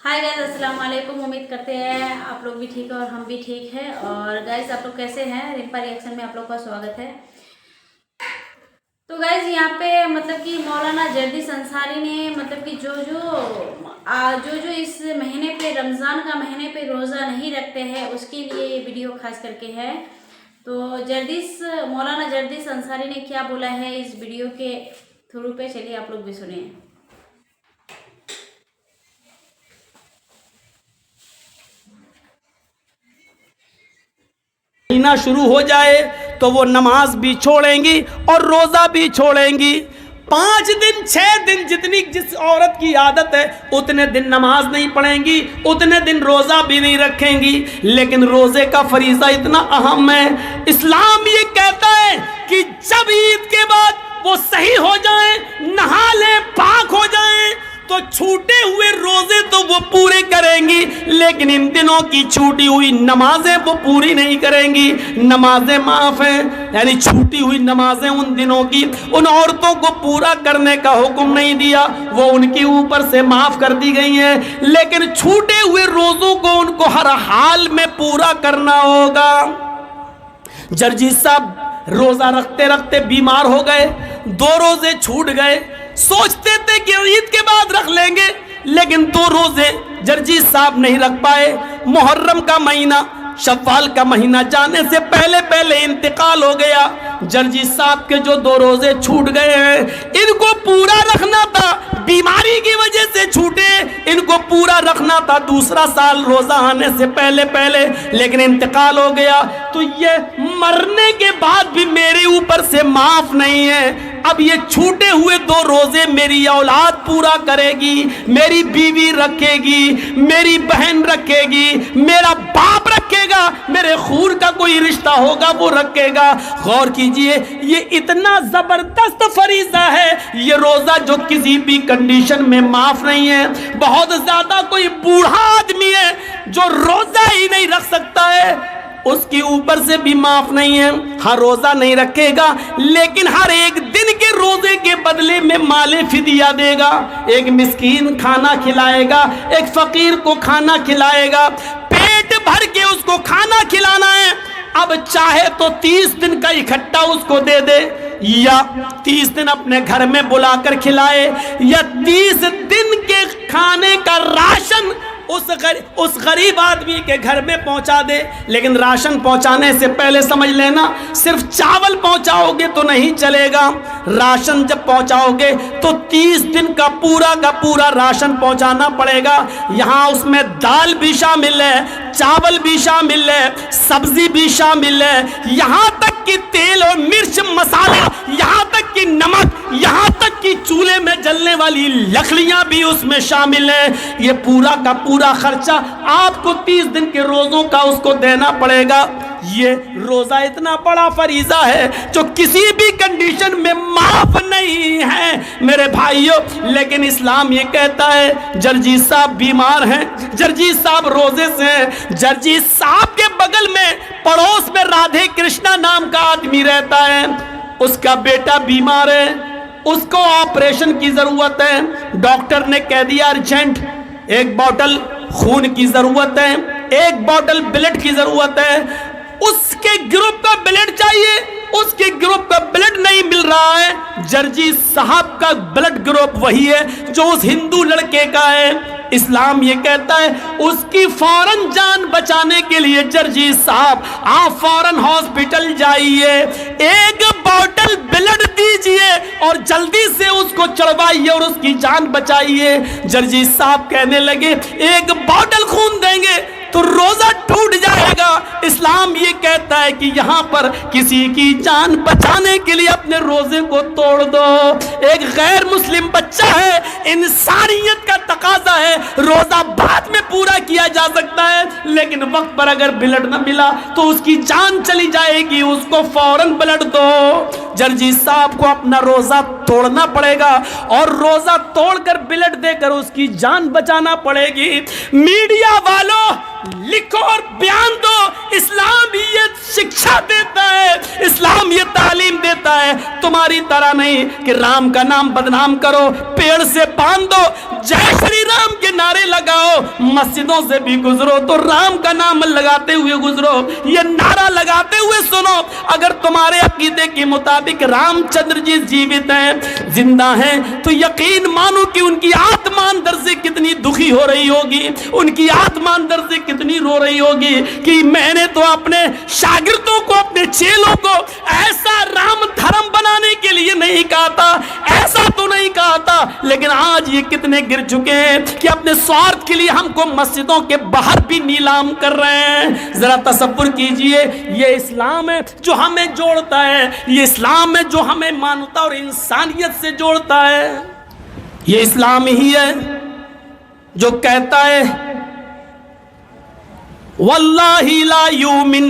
Hi guys, अस्सलाम वालेकुम। उम्मीद करते हैं आप लोग भी ठीक है और हम भी ठीक है। और गाइस, आप लोग कैसे हैं? रिम्पा रिएक्शन में आप लोग का स्वागत है। तो गाइस, यहाँ पे मतलब कि मौलाना जर्दिस अंसारी ने मतलब कि जो जो इस महीने पे, रमज़ान का महीने पे रोज़ा नहीं रखते हैं उसके लिए ये वीडियो खास करके है। तो मौलाना जर्दिस अंसारी ने क्या बोला है इस वीडियो के थ्रू पे, चलिए आप लोग भी सुनिए। महीना शुरू हो जाए तो वो नमाज भी छोड़ेंगी और रोजा भी छोड़ेंगी। 5 दिन 6 दिन जिस औरत की आदत है उतने दिन नमाज नहीं पढ़ेंगी, उतने दिन रोजा भी नहीं रखेंगी। लेकिन रोजे का फरीजा इतना अहम है। इस्लाम ये कहता है कि जब ईद के बाद वो सही हो जाए, नहा ले, पाक हो जाए, तो छूटे हुए रोजे तो वो पूरे करेंगी, लेकिन इन दिनों की छूटी हुई नमाजें वो पूरी नहीं करेंगी। नमाजें माफ हैं, यानी छूटी हुई नमाजें उन दिनों की उन औरतों को पूरा करने का हुक्म नहीं दिया, वो उनके ऊपर से माफ कर दी गई हैं। लेकिन छूटे हुए रोजों को उनको हर हाल में पूरा करना होगा। जर्जिस साहब रोजा रखते रखते बीमार हो गए, 2 रोजे छूट गए। सोचते थे कि ईद के बाद रख लेंगे, लेकिन 2 रोजे जर्जिस साहब नहीं रख पाए। मुहर्रम का महीना, शव्वाल का महीना जाने से पहले पहले इंतकाल हो गया। जर्जिस साहब के जो 2 रोजे छूट गए हैं, इनको पूरा रखना था, बीमारी की वजह से छूटे, इनको पूरा रखना था दूसरा साल रोजा आने से पहले पहले, लेकिन इंतकाल हो गया। तो ये मरने के बाद भी मेरे ऊपर से माफ नहीं है। अब ये छूटे हुए 2 रोजे मेरी औलाद पूरा करेगी, मेरी बीवी रखेगी, मेरी बहन रखेगी, मेरा बाप रखेगा, मेरे खून का कोई रिश्ता होगा वो रखेगा। गौर कीजिए, ये इतना जबरदस्त फरीजा है ये रोजा, जो किसी भी कंडीशन में माफ नहीं है। बहुत ज्यादा कोई बूढ़ा आदमी है जो रोजा ही नहीं रख सकता है, उसके ऊपर से भी माफ नहीं है। हर रोजा नहीं रखेगा, लेकिन हर एक दिन के रोजे के बदले में माले फिदिया देगा। एक मिस्कीन खाना खिलाएगा, एक फकीर को खाना खिलाएगा, पेट भर के उसको खाना खिलाना है। अब चाहे तो 30 दिन का इकट्ठा उसको दे दे, या 30 दिन अपने घर में बुलाकर खिलाए, या 30 दिन के खाने का राशन उस गरीब आदमी के घर में पहुंचा दे। लेकिन राशन पहुंचाने से पहले समझ लेना, सिर्फ चावल पहुंचाओगे तो नहीं चलेगा। राशन जब पहुंचाओगे तो 30 दिन का पूरा राशन पहुंचाना पड़ेगा। यहाँ उसमें दाल भी शामिल है, चावल भी शामिल है, सब्जी भी शामिल है, यहाँ तक कि तेल और मिर्च मसाला, यहाँ तक कि नमक, यहाँ तक कि चूल्हे में जलने वाली लकड़ियां भी उसमें शामिल है। ये पूरा का पूरा खर्चा आपको 30 दिन के रोजों का उसको देना पड़ेगा। ये रोजा इतना बड़ा फरीजा है जो किसी भी कंडीशन में माफ नहीं है मेरे भाइयों। लेकिन इस्लाम ये कहता है, जर्जिस साहब बीमार हैं, जर्जिस साहब रोजे से हैं, जर्जिस साहब के बगल में पड़ोस में राधे कृष्णा नाम का आदमी रहता है, उसका बेटा बीमार है, उसको ऑपरेशन की जरूरत है। डॉक्टर ने कह दिया अर्जेंट, 1 बोतल खून की जरूरत है, 1 बोतल ब्लड की जरूरत है। उसके ग्रुप का ब्लड चाहिए, उसके ग्रुप का ब्लड नहीं मिल रहा है। जर्जिस साहब का ब्लड ग्रुप वही है जो उस हिंदू लड़के का है। इस्लाम ये कहता है उसकी फौरन जान बचाने के लिए जर्जिस साहब आप फौरन हॉस्पिटल जाइए, 1 बोतल ब्लड दीजिए और जल्दी से उसको चढ़वाइए और उसकी जान बचाइए। जर्जिस साहब कहने लगे 1 बोतल खून देंगे तो रोजा टूट जाएगा। इस्लाम ये कहता है कि यहाँ पर किसी की जान बचाने के लिए अपने रोजे को तोड़ दो। एक गैर मुस्लिम बच्चा है, इंसानियत का तकाजा है, रोजा बाद में पूरा किया जा सकता है, लेकिन वक्त पर अगर ब्लड न मिला तो उसकी जान चली जाएगी, उसको फौरन ब्लड दो। जर्जिस साहब को अपना रोजा तोड़ना पड़ेगा और रोजा तोड़कर ब्लड देकर उसकी जान बचाना पड़ेगी। मीडिया वालों, लिखो और बयान दो। इस्लाम ये शिक्षा देता है, इस्लाम ये तालीम देता है। तुम्हारी तरह नहीं कि राम का नाम बदनाम करो, पेड़ से बांध दो, जय श्री राम के नारे लगाओ, मस्जिदों से भी गुजरो तो राम का नाम लगाते हुए गुजरो, ये नारा लगाते हुए सुनो। अगर तुम्हारे अकीदे के मुताबिक रामचंद्र जी जीवित हैं, जिंदा हैं, तो यकीन मानो कि उनकी आत्मा अंदर से कितनी दुखी हो रही होगी, उनकी आत्मा अंदर से कितनी रो रही होगी कि मैंने तो अपने शागिर्दों को, अपने चेलों को ऐसा राम धर्म बनाने के लिए नहीं कहा था, ऐसा तो नहीं कहा था, लेकिन आज ये कितने गिर चुके हैं कि अपने स्वार्थ के लिए हमको मस्जिदों के बाहर भी नीलाम कर रहे हैं। जरा तसव्वुर कीजिए, ये इस्लाम है जो हमें जोड़ता है, ये इस्लाम है जो हमें मानवता और इंसानियत से जोड़ता है। ये इस्लाम ही है जो कहता है वल्लाही ला युमिन,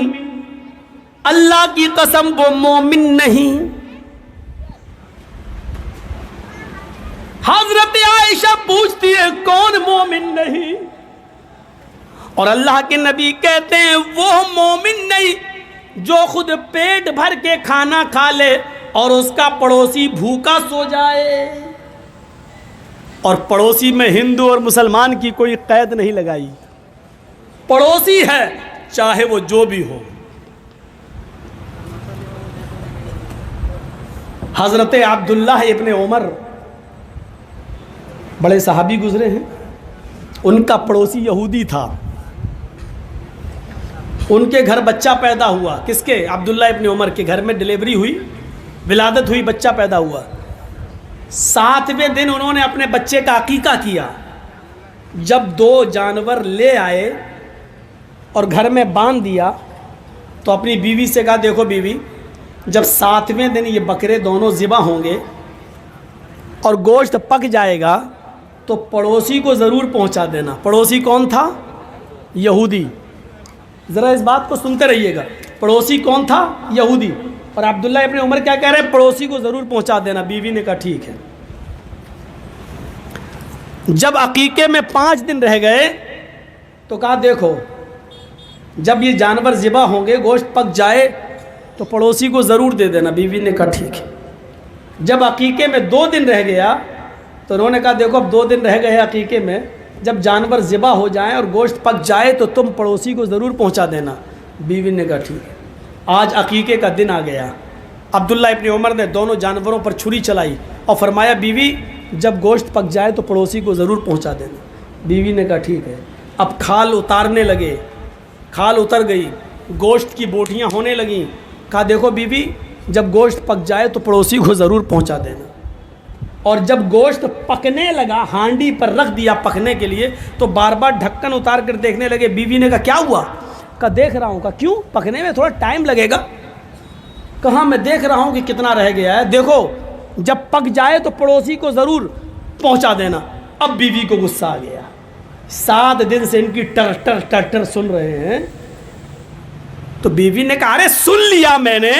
अल्लाह की कसम वो मोमिन नहीं। हजरत आयशा पूछती है कौन मोमिन नहीं, और अल्लाह के नबी कहते हैं वो मोमिन नहीं जो खुद पेट भर के खाना खा ले और उसका पड़ोसी भूखा सो जाए। और पड़ोसी में हिंदू और मुसलमान की कोई कैद नहीं लगाई, पड़ोसी है चाहे वो जो भी हो। हजरत अब्दुल्लाह इब्ने उमर बड़े सहाबी गुजरे हैं, उनका पड़ोसी यहूदी था, उनके घर बच्चा पैदा हुआ। किसके? अब्दुल्लाह इब्ने उमर के घर में डिलीवरी हुई, विलादत हुई, बच्चा पैदा हुआ। 7वें दिन उन्होंने अपने बच्चे का अकीका किया। जब 2 जानवर ले आए और घर में बांध दिया तो अपनी बीवी से कहा देखो बीवी, जब 7वें दिन ये बकरे दोनों ज़िबा होंगे और गोश्त पक जाएगा तो पड़ोसी को ज़रूर पहुंचा देना। पड़ोसी कौन था? यहूदी। ज़रा इस बात को सुनते रहिएगा, पड़ोसी कौन था? यहूदी। और अब्दुल्लाह इब्ने उमर क्या कह रहे हैं? पड़ोसी को ज़रूर पहुंचा देना। बीवी ने कहा ठीक है। जब अकीके में 5 दिन रह गए तो कहा देखो जब ये जानवर ज़िबा होंगे, गोश्त पक जाए तो पड़ोसी को ज़रूर दे देना। बीवी ने कहा ठीक है। जब अकीके में 2 दिन रह गया तो उन्होंने कहा देखो अब 2 दिन रह गए अकीके में, जब जानवर ज़िबा हो जाए और गोश्त पक जाए तो तुम पड़ोसी को ज़रूर पहुंचा देना। बीवी ने कहा ठीक है। आज अकीके का दिन आ गया। अब्दुल्लाह इब्ने उमर ने दोनों जानवरों पर छुरी चलाई और फरमाया बीवी जब गोश्त पक जाए तो पड़ोसी को ज़रूर पहुंचा देना। बीवी ने कहा ठीक है। अब खाल उतारने लगे, खाल उतर गई, गोश्त की बोटियां होने लगीं। कहा देखो बीवी जब गोश्त पक जाए तो पड़ोसी को ज़रूर पहुंचा देना। और जब गोश्त पकने लगा, हांडी पर रख दिया पकने के लिए, तो बार बार ढक्कन उतार कर देखने लगे। बीवी ने कहा क्या हुआ? कहा देख रहा हूँ। कहा क्यों? पकने में थोड़ा टाइम लगेगा। कहा मैं देख रहा हूँ कि कितना रह गया है, देखो जब पक जाए तो पड़ोसी को ज़रूर पहुँचा देना। अब बीवी को गुस्सा आ गया। 7 दिन से इनकी टर टर टर टर सुन रहे हैं। तो बीवी ने कहा अरे सुन लिया मैंने,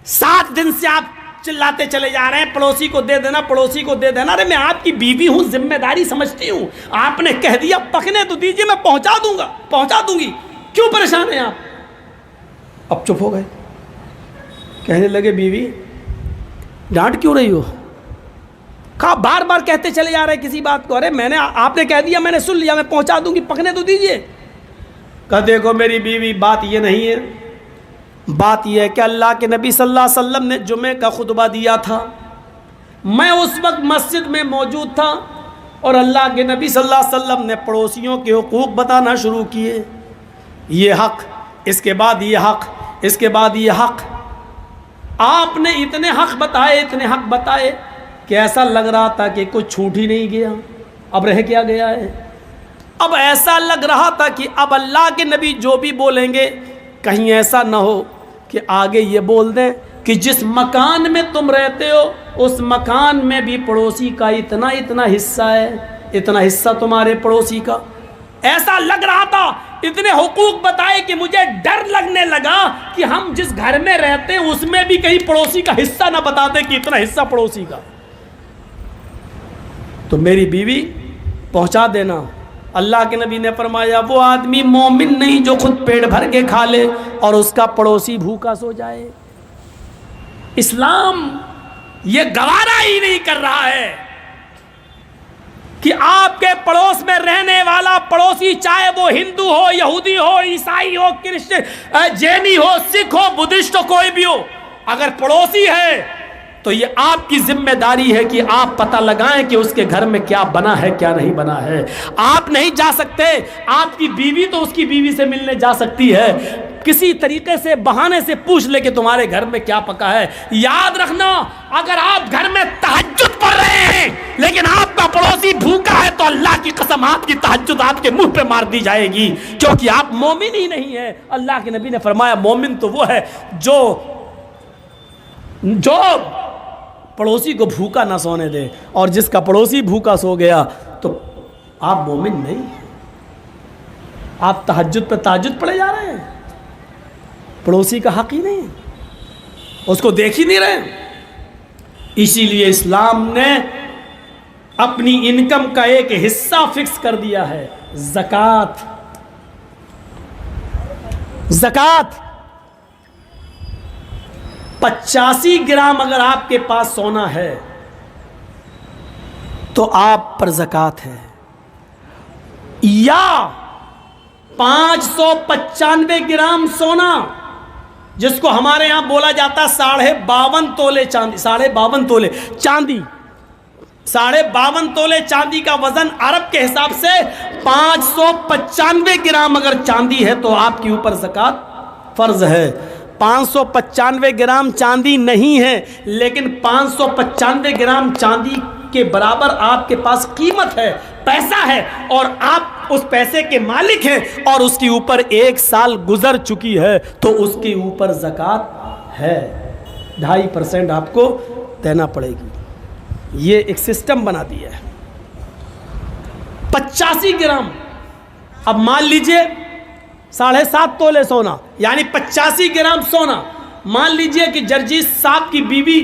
7 दिन से आप चिल्लाते चले जा रहे हैं पड़ोसी को दे देना, पड़ोसी को दे देना। अरे मैं आपकी बीवी हूँ, जिम्मेदारी समझती हूँ, आपने कह दिया पकने तो दीजिए, मैं पहुँचा दूंगा, पहुँचा दूंगी, क्यों परेशान हैं आप? अब चुप हो गए। कहने लगे बीवी डांट क्यों रही हो? कहा बार बार कहते चले जा रहे हैं किसी बात को। अरे मैंने, आपने कह दिया, मैंने सुन लिया, मैं पहुँचा दूंगी, पकने तो दीजिए। कहा देखो मेरी बीवी बात ये नहीं है, बात यह है कि अल्लाह के नबी सल्लल्लाहु अलैहि वसल्लम ने जुमे का खुतबा दिया था, मैं उस वक्त मस्जिद में मौजूद था और अल्लाह के नबी सल्लल्लाहु अलैहि वसल्लम ने पड़ोसियों के हुकूक बताना शुरू किए। ये हक़, इसके बाद ये हक़, इसके बाद ये हक़। आपने इतने हक़ बताए, इतने हक़ बताए कि ऐसा लग रहा था कि कुछ छूट ही नहीं गया। अब रह क्या गया है? अब ऐसा लग रहा था कि अब अल्लाह के नबी जो भी बोलेंगे कहीं ऐसा ना हो कि आगे ये बोल दें कि जिस मकान में तुम रहते हो उस मकान में भी पड़ोसी का इतना इतना हिस्सा है, इतना हिस्सा तुम्हारे पड़ोसी का। ऐसा लग रहा था, इतने हुकूक बताए कि मुझे डर लगने लगा कि हम जिस घर में रहते हैं उसमें भी कहीं पड़ोसी का हिस्सा ना बता दें कि इतना हिस्सा पड़ोसी का। तो मेरी बीवी पहुंचा देना। अल्लाह के नबी ने फरमाया वो आदमी मोमिन नहीं जो खुद पेट भर के खा ले और उसका पड़ोसी भूखा सो जाए। इस्लाम ये गवारा ही नहीं कर रहा है कि आपके पड़ोस में रहने वाला पड़ोसी, चाहे वो हिंदू हो, यहूदी हो, ईसाई हो, क्रिश्चियन, जैनी हो, सिख हो, बुद्धिस्ट हो, कोई भी हो, अगर पड़ोसी है तो ये आपकी जिम्मेदारी है कि आप पता लगाएं कि उसके घर में क्या बना है, क्या नहीं बना है। आप नहीं जा सकते, आपकी बीवी तो उसकी बीवी से मिलने जा सकती है, किसी तरीके से बहाने से पूछ ले कि तुम्हारे घर में क्या पका है। याद रखना, अगर आप घर में तहज्जुद पढ़ रहे हैं लेकिन आपका पड़ोसी भूखा है तो अल्लाह की कसम आपकी तहज्जुद आपके मुंह पे मार दी जाएगी, क्योंकि आप मोमिन ही नहीं है। अल्लाह के नबी ने फरमाया मोमिन तो वो है जो पड़ोसी को भूखा ना सोने दे, और जिसका पड़ोसी भूखा सो गया तो आप मोमिन नहीं, आप तहज्जुद पे तहज्जुद पढ़े जा रहे हैं, पड़ोसी का हक ही नहीं, उसको देख ही नहीं रहे। इसीलिए इस्लाम ने अपनी इनकम का एक हिस्सा फिक्स कर दिया है, ज़कात। ज़कात 85 ग्राम अगर आपके पास सोना है तो आप पर ज़कात है, या 595 ग्राम सोना जिसको हमारे यहां बोला जाता 52.5 तोले चांदी, 52.5 तोले चांदी, 52.5 तोले चांदी का वजन अरब के हिसाब से 595 ग्राम अगर चांदी है तो आपके ऊपर ज़कात फर्ज है। 595 ग्राम चांदी नहीं है, लेकिन 595 ग्राम चांदी के बराबर आपके पास कीमत है, पैसा है, और आप उस पैसे के मालिक हैं, और उसके ऊपर 1 साल गुजर चुकी है तो उसके ऊपर ज़कात है, 2.5% आपको देना पड़ेगी। ये एक सिस्टम बना दिया है। 85 ग्राम, अब मान लीजिए 7.5 तोले सोना, यानी 85 ग्राम सोना। मान लीजिए कि जर्जीस साहब की बीवी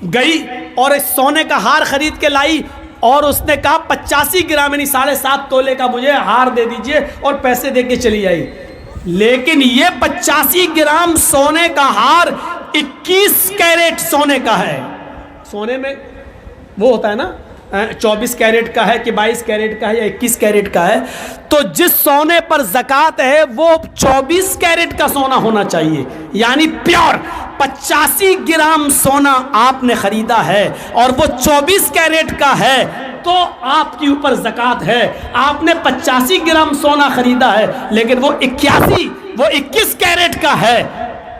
गई और एक सोने का हार खरीद के लाई, और उसने कहा 85 ग्राम यानी 7.5 तोले का मुझे हार दे दीजिए, और पैसे दे के चली आई। लेकिन ये 85 ग्राम सोने का हार 21 कैरेट सोने का है। सोने में वो होता है ना 24 कैरेट का है कि 22 कैरेट का है या 21 कैरेट का है, तो जिस सोने पर ज़कात है वो 24 कैरेट का सोना होना चाहिए, यानी प्योर। 85 ग्राम सोना आपने खरीदा है और वो 24 कैरेट का है तो आपके ऊपर ज़कात है। आपने 85 ग्राम सोना खरीदा है लेकिन वो 21 कैरेट का है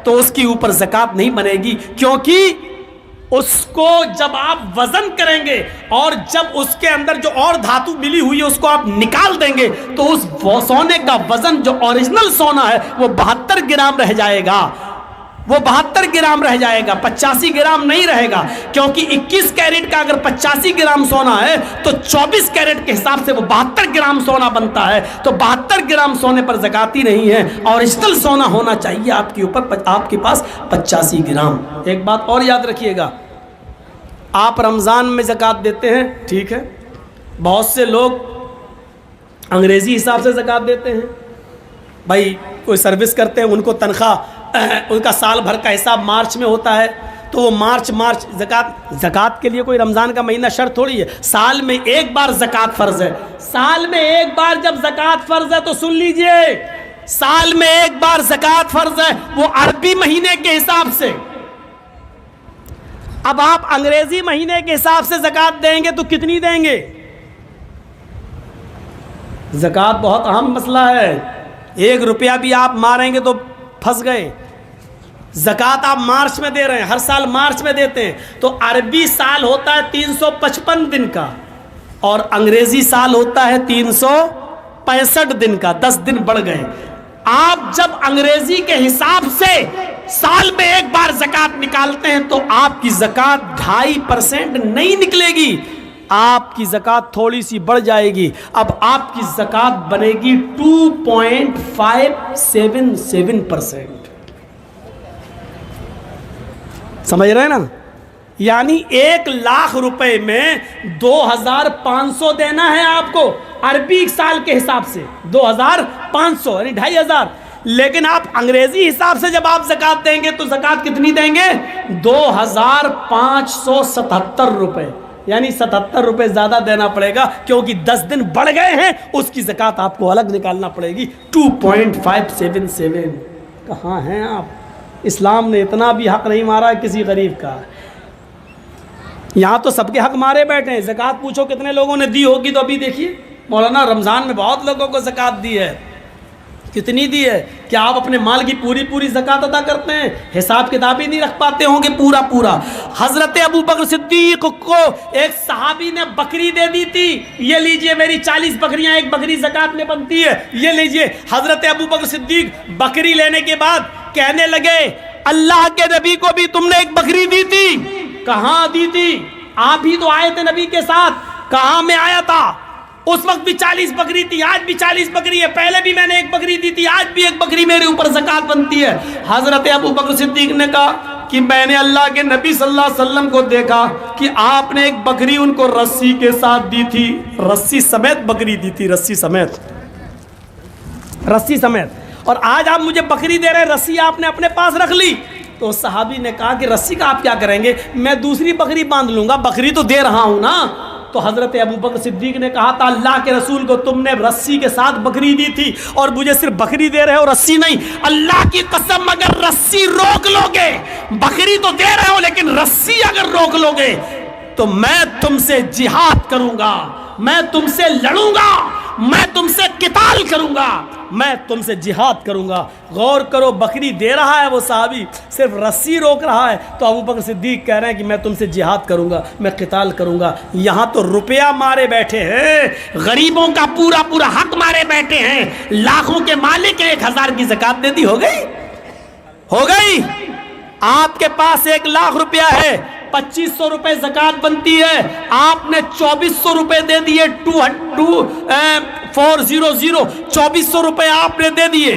तो उसके ऊपर ज़कात नहीं बनेगी, क्योंकि उसको जब आप वजन करेंगे और जब उसके अंदर जो और धातु मिली हुई है उसको आप निकाल देंगे तो उस सोने का वजन जो ओरिजिनल सोना है वो 72 ग्राम रह जाएगा, वो 72 ग्राम रह जाएगा, 85 ग्राम नहीं रहेगा। क्योंकि 21 कैरेट का अगर 85 ग्राम सोना है तो 24 कैरेट के हिसाब से वो 72 ग्राम सोना बनता है, तो 72 ग्राम सोने पर ज़काती नहीं है, ओरिजिनल सोना होना चाहिए आपके ऊपर, आपके पास 85 ग्राम। एक बात और याद रखिएगा, आप रमज़ान में ज़कात देते हैं, ठीक है, बहुत से लोग अंग्रेज़ी हिसाब से ज़कात देते हैं। भाई कोई सर्विस करते हैं, उनको तनख्वाह, उनका साल भर का हिसाब मार्च में होता है, तो वो मार्च ज़कात के लिए कोई रमज़ान का महीना शर्त थोड़ी है। साल में एक बार ज़कात फ़र्ज़ है, साल में एक बार जब ज़कात फ़र्ज़ है तो सुन लीजिए, साल में एक बार ज़कात फ़र्ज़ है, वो अरबी महीने के हिसाब से। अब आप अंग्रेज़ी महीने के हिसाब से ज़कात देंगे तो कितनी देंगे? ज़कात बहुत अहम मसला है, 1 रुपया भी आप मारेंगे तो फंस गए। ज़कात आप मार्च में दे रहे हैं, हर साल मार्च में देते हैं, तो अरबी साल होता है 355 दिन का और अंग्रेज़ी साल होता है 365 दिन का, 10 दिन बढ़ गए। आप जब अंग्रेज़ी के हिसाब से साल में एक बार ज़कात निकालते हैं तो आपकी ज़कात 2.5% नहीं निकलेगी, आपकी ज़कात थोड़ी सी बढ़ जाएगी। अब आपकी ज़कात बनेगी 2.577%। समझ रहे हैं ना? यानी 1 लाख रुपए में 2,500 देना है आपको अरबी साल के हिसाब से, 2,500 यानी 2,500। लेकिन आप अंग्रेजी हिसाब से जब आप ज़कात देंगे तो ज़कात कितनी देंगे? 2,577 रुपए। यानी 77 रुपये ज़्यादा देना पड़ेगा, क्योंकि 10 दिन बढ़ गए हैं, उसकी ज़कात आपको अलग निकालना पड़ेगी 2.577। कहाँ हैं आप? इस्लाम ने इतना भी हक नहीं मारा है किसी गरीब का। यहाँ तो सबके हक मारे बैठे हैं। ज़कात पूछो कितने लोगों ने दी होगी, तो अभी देखिए मौलाना रमज़ान में बहुत लोगों को ज़कात दी है। कितनी दी है? क्या आप अपने माल की पूरी ज़कात अदा करते हैं? हिसाब किताब ही नहीं रख पाते होंगे पूरा। हज़रत अबू बकर सिद्दीक़ को एक सहाबी ने बकरी दे दी थी, ये लीजिए मेरी 40 बकरियां, एक बकरी ज़कात में बनती है, ये लीजिए। हज़रत अबू बकर सिद्दीक़ बकरी लेने के बाद कहने लगे, अल्लाह के नबी को भी तुमने एक बकरी दी थी? कहाँ दी थी? आप ही तो आए थे नबी के साथ। कहाँ मैं आया था? उस वक्त भी 40 बकरी थी, आज भी 40 बकरी है, पहले भी मैंने एक बकरी दी थी, आज भी एक बकरी मेरे ऊपर ज़कात बनती है। हज़रत अबू बकर सिद्दीक़ ने कहा कि मैंने अल्लाह के नबी सल्लल्लाहु अलैहि वसल्लम को देखा कि आपने एक बकरी उनको रस्सी के साथ दी थी, रस्सी समेत बकरी दी थी, रस्सी समेत। और आज आप मुझे बकरी दे रहे हैं, रस्सी आपने अपने पास रख ली। तो सहाबी ने कहा कि रस्सी का आप क्या करेंगे? मैं दूसरी बकरी बांध लूंगा, बकरी तो दे रहा हूं ना। तो हज़रत अबू बकर सिद्दीक़ ने कहा था, अल्लाह के रसूल को तुमने रस्सी के साथ बकरी दी थी और मुझे सिर्फ बकरी दे रहे हो, रस्सी नहीं। अल्लाह की कसम, अगर रस्सी रोक लोगे, बकरी तो दे रहे हो लेकिन रस्सी अगर रोक लोगे तो मैं तुमसे जिहाद करूंगा, मैं तुमसे लड़ूंगा, मैं तुमसे किताल करूंगा, मैं तुमसे जिहाद करूंगा। गौर करो, बकरी दे रहा है वो साहबी, सिर्फ रस्सी रोक रहा है। तो अबू बकर सिद्दीक़ कह रहे हैं कि मैं तुमसे जिहाद करूंगा, मैं किताल करूंगा। यहाँ तो रुपया मारे बैठे हैं, गरीबों का पूरा हक मारे बैठे हैं। लाखों के मालिक 1000 की ज़कात दे दी, हो गई। आपके पास 1 लाख रुपया है, 2500 रुपए ज़कात बनती है, आपने 2400 रुपए दे दिए, 400 2400 रुपए आपने दे दिए,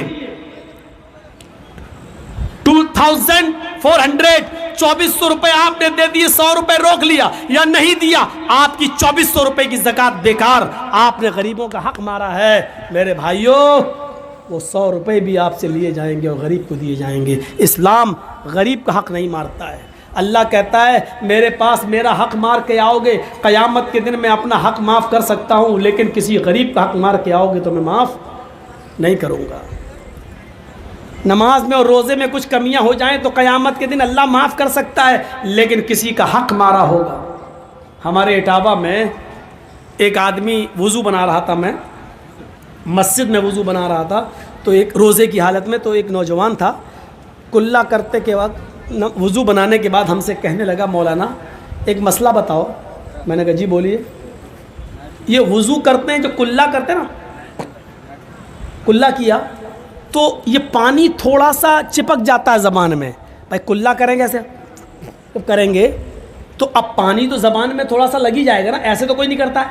2400 2400 रुपए आपने दे दिए, 100 रुपए रोक लिया या नहीं दिया, आपकी 2400 रुपए की ज़कात बेकार। आपने गरीबों का हक मारा है। मेरे भाइयों, वो 100 रुपए भी आपसे लिए जाएंगे और गरीब को दिए जाएंगे। इस्लाम गरीब का हक नहीं मारता है। अल्लाह कहता है, मेरे पास मेरा हक मार के आओगे, क़यामत के दिन मैं अपना हक माफ़ कर सकता हूँ, लेकिन किसी गरीब का हक मार के आओगे तो मैं माफ़ नहीं करूँगा। नमाज में और रोज़े में कुछ कमियां हो जाएं तो क़यामत के दिन अल्लाह माफ़ कर सकता है, लेकिन किसी का हक मारा होगा। हमारे इटावा में एक आदमी वज़ू बना रहा था, मैं मस्जिद में वज़ू बना रहा था, तो एक रोज़े की हालत में, तो एक नौजवान था, कुल्ला करते के वक्त वज़ू बनाने के बाद हमसे कहने लगा, मौलाना एक मसला बताओ। मैंने कहा जी बोलिए। ये वज़ू करते हैं, जो कुल्ला करते हैं ना, कुल्ला किया तो ये पानी थोड़ा सा चिपक जाता है ज़बान में। भाई कुल्ला करेंगे ऐसे, जब करेंगे तो अब पानी तो ज़बान में थोड़ा सा लग ही जाएगा ना, ऐसे तो कोई नहीं करता है।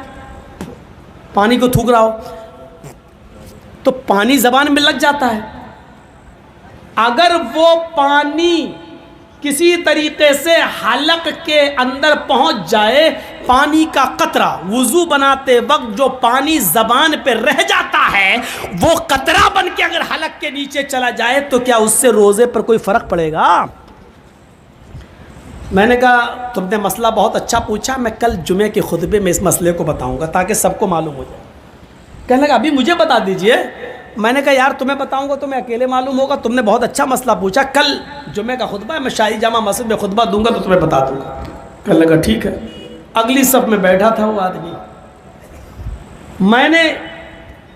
पानी को थूक रहा हो तो पानी ज़बान में लग जाता है। अगर वो पानी किसी तरीके से हलक के अंदर पहुंच जाए, पानी का कतरा, वुज़ू बनाते वक्त जो पानी ज़बान पे रह जाता है, वो कतरा बन के अगर हलक के नीचे चला जाए तो क्या उससे रोज़े पर कोई फ़र्क पड़ेगा? मैंने कहा तुमने मसला बहुत अच्छा पूछा, मैं कल जुमे के खुतबे में इस मसले को बताऊंगा ताकि सबको मालूम हो जाए। कहने लगा अभी मुझे बता दीजिए। मैंने कहा यार तुम्हें बताऊंगा तो मैं अकेले मालूम होगा, तुमने बहुत अच्छा मसला पूछा, कल जुमे का खुतबा है, मैं शाही जामा मस्जिद में खुतबा दूंगा तो तुम्हें बता दूंगा। कहने लगा ठीक है। अगली सफ में बैठा था वो आदमी। मैंने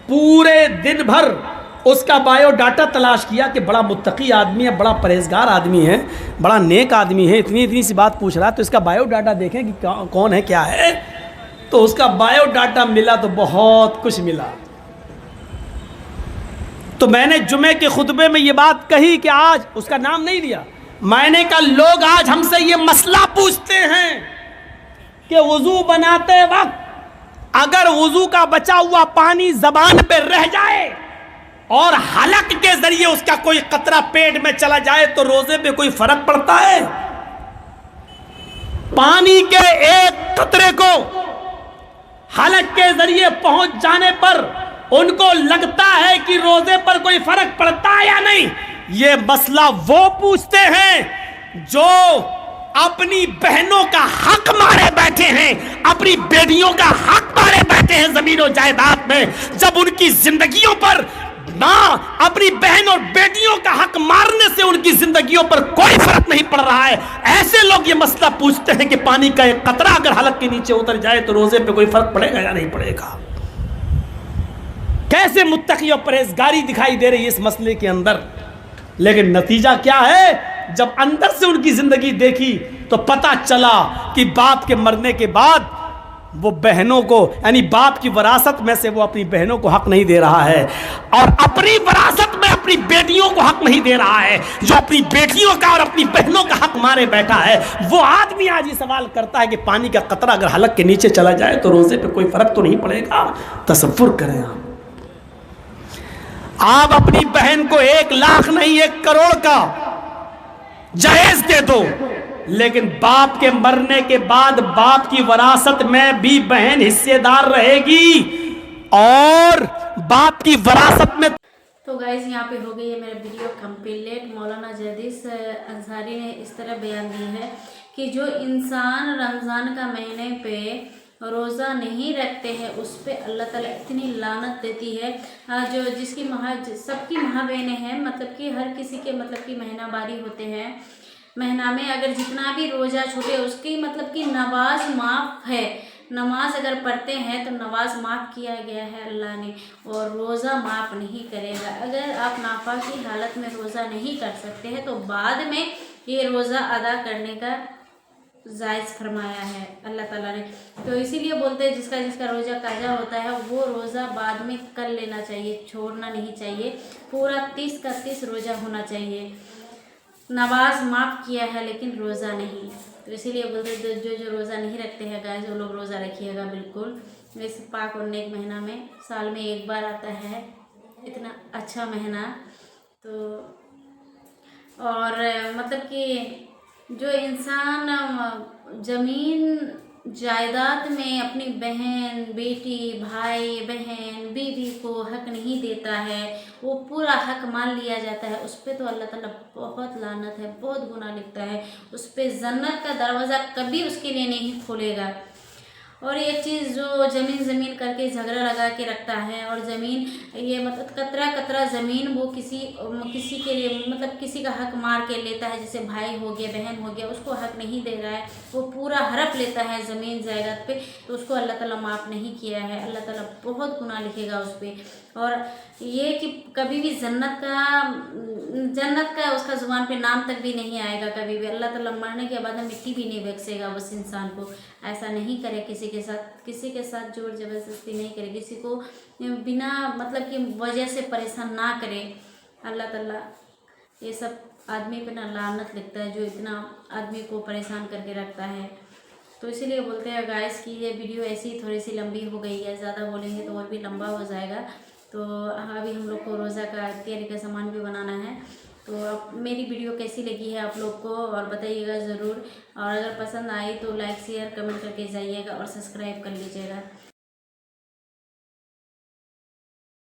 पूरे दिन भर उसका बायोडाटा तलाश किया कि बड़ा मुत्तकी आदमी है, बड़ा परहेजगार आदमी है, बड़ा नेक आदमी है, इतनी सी बात पूछ रहा है, तो इसका बायोडाटा देखें कि कौन है क्या है। तो उसका बायोडाटा मिला तो बहुत कुछ मिला। तो मैंने जुमे के खुतबे में ये बात कही कि आज, उसका नाम नहीं लिया, मैंने कहा लोग आज हमसे ये मसला पूछते हैं कि वुज़ू बनाते वक्त अगर वुज़ू का बचा हुआ पानी ज़बान पे रह जाए और हलक के जरिए उसका कोई कतरा पेट में चला जाए तो रोज़े पे कोई फर्क पड़ता है? पानी के एक कतरे को हलक के जरिए पहुंच जाने पर उनको लगता है कि रोजे पर कोई फर्क पड़ता है या नहीं। ये मसला वो पूछते हैं जो अपनी बहनों का हक मारे बैठे हैं, अपनी बेटियों का हक मारे बैठे हैं जमीन और जायदाद में, जब उनकी जिंदगियों पर माँ अपनी बहन और बेटियों का हक मारने से उनकी जिंदगियों पर कोई फर्क नहीं पड़ रहा है, ऐसे लोग ये मसला पूछते हैं कि पानी का एक कतरा अगर हलक के नीचे उतर जाए तो रोजे पे कोई फर्क पड़ेगा या नहीं पड़ेगा। कैसे मुत्तकी और परहेजगारी दिखाई दे रही है इस मसले के अंदर, लेकिन नतीजा क्या है? जब अंदर से उनकी जिंदगी देखी तो पता चला कि बाप के मरने के बाद वो बहनों को, यानी बाप की विरासत में से वो अपनी बहनों को हक नहीं दे रहा है, और अपनी विरासत में अपनी बेटियों को हक नहीं दे रहा है। जो अपनी बेटियों का और अपनी बहनों का हक मारे बैठा है, वो आदमी आज ये सवाल करता है कि पानी का कतरा अगर हलक के नीचे चला जाए तो रोजे पे कोई फर्क तो नहीं पड़ेगा। तसव्वुर करें आप अपनी बहन को 1 लाख नहीं 1 करोड़ का जहेज दे दो, लेकिन बाप के मरने के बाद बाप की विरासत में भी बहन हिस्सेदार रहेगी, और बाप की विरासत में। तो गाइज यहाँ पे हो गई है मेरा वीडियो कंप्लीट। मौलाना जदीस अंसारी ने इस तरह बयान दी है कि जो इंसान रमज़ान का महीने पे रोज़ा नहीं रखते हैं उस पे अल्लाह ताला इतनी लानत देती है। जो जिसकी सबकी महाबहनें हैं, मतलब कि हर किसी के मतलब कि महीना बारी होते हैं, महीना में अगर जितना भी रोज़ा छूटे उसकी मतलब कि नमाज माफ़ है। नमाज अगर पढ़ते हैं तो नमाज माफ़ किया गया है अल्लाह ने, और रोज़ा माफ़ नहीं करेगा। अगर आप नाफा की हालत में रोज़ा नहीं कर सकते हैं तो बाद में ये रोज़ा अदा करने का जायज़ फरमाया है अल्लाह ताला ने। तो इसीलिए बोलते हैं जिसका जिसका रोज़ा काजा होता है वो रोज़ा बाद में कर लेना चाहिए, छोड़ना नहीं चाहिए। पूरा 30 का 30 रोज़ा होना चाहिए। नमाज माफ़ किया है लेकिन रोज़ा नहीं। तो इसीलिए बोलते हैं जो रोज़ा नहीं रखते हैं गाइस वो लोग रोज़ा रखिएगा बिल्कुल। इस पाक और नेक महीना में साल में 1 बार आता है, इतना अच्छा महीना। तो और मतलब कि जो इंसान ज़मीन जायदाद में अपनी बहन, बेटी, भाई, बहन, बीवी को हक नहीं देता है, वो पूरा हक मान लिया जाता है, उस पर तो अल्लाह ताला बहुत लानत है, बहुत गुनाह लिखता है। उस पर जन्नत का दरवाज़ा कभी उसके लिए नहीं खोलेगा। और एक चीज़ जो ज़मीन करके झगड़ा लगा के रखता है, और ज़मीन ये मतलब कतरा कतरा ज़मीन वो किसी के लिए मतलब किसी का हक मार के लेता है, जैसे भाई हो गया, बहन हो गया, उसको हक नहीं दे रहा है, वो पूरा हड़प लेता है ज़मीन जायदाद पे, तो उसको अल्लाह ताला माफ़ नहीं किया है। अल्लाह ताला बहुत गुनाह लिखेगा उस पर। और ये कि कभी भी जन्नत का उसका ज़ुबान पे नाम तक भी नहीं आएगा कभी भी। अल्लाह ताला मरने के बाद मिट्टी भी नहीं बख्शेगा उस इंसान को। ऐसा नहीं करे किसी के साथ जोर ज़बरदस्ती नहीं करे, किसी को बिना मतलब कि वजह से परेशान ना करे। अल्लाह ताला ये सब आदमी पे ना लानत लिखता है जो इतना आदमी को परेशान करके रखता है। तो इसीलिए बोलते हैं गाइस कि ये वीडियो ऐसी थोड़ी सी लंबी हो गई है, ज़्यादा बोलेंगे तो और भी लंबा हो जाएगा। तो अभी हम लोग को रोज़ा का तैयारी का सामान भी बनाना है। तो अब मेरी वीडियो कैसी लगी है आप लोग को और बताइएगा ज़रूर, और अगर पसंद आई तो लाइक शेयर कमेंट करके जाइएगा और सब्सक्राइब कर लीजिएगा।